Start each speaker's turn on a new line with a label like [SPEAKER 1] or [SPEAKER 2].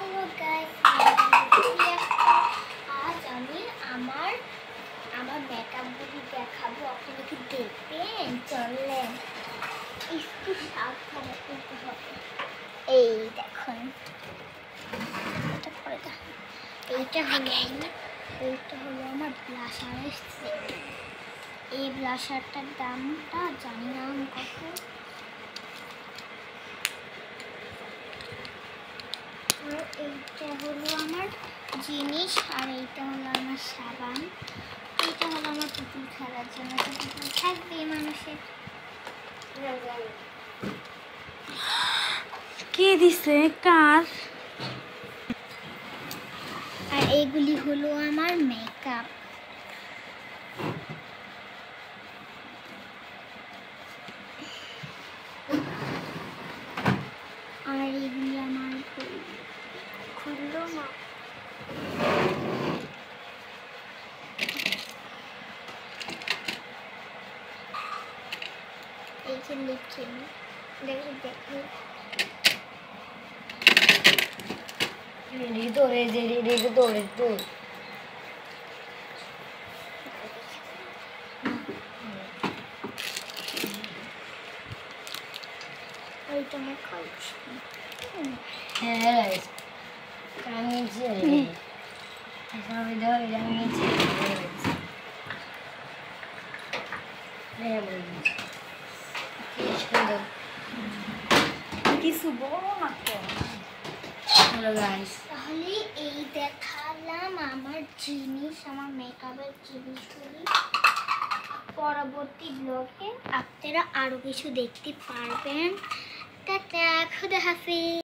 [SPEAKER 1] Hello guys, আজ আমি আমার মেকআপগুলি দেখাবো। আপনারা কি দেখবেন? চললেন একটু সাবধানে করতে হবে। এই দেখুন, এইটা হলো আমার ব্লাশারের সেট। এই ব্লাশারটার দামটা জানি না আমি কত। এইটা হলো আমার জিনিস, আর এইটা হলো আমার সাবান। এইটা হলো আমার পুতুল খেলার জন্য, পুতুল থাকবে মানুষের।
[SPEAKER 2] কে দিছে কার?
[SPEAKER 1] আর এইগুলি হলো আমার মেকআপ। আর এইগুলি আমার খুললো না। এই যে লিখছি দেখি ওইটা আমার খাওয়াচ্ছি।
[SPEAKER 2] কিছু বলো না তো।
[SPEAKER 1] তাহলে এই দেখালাম আমার জিনিস, আমার মেকআপের জিনিসগুলি। পরবর্তী ব্লগে আপনারা আরো কিছু দেখতে পারবেন। টাটা, খুদা হাফেজ।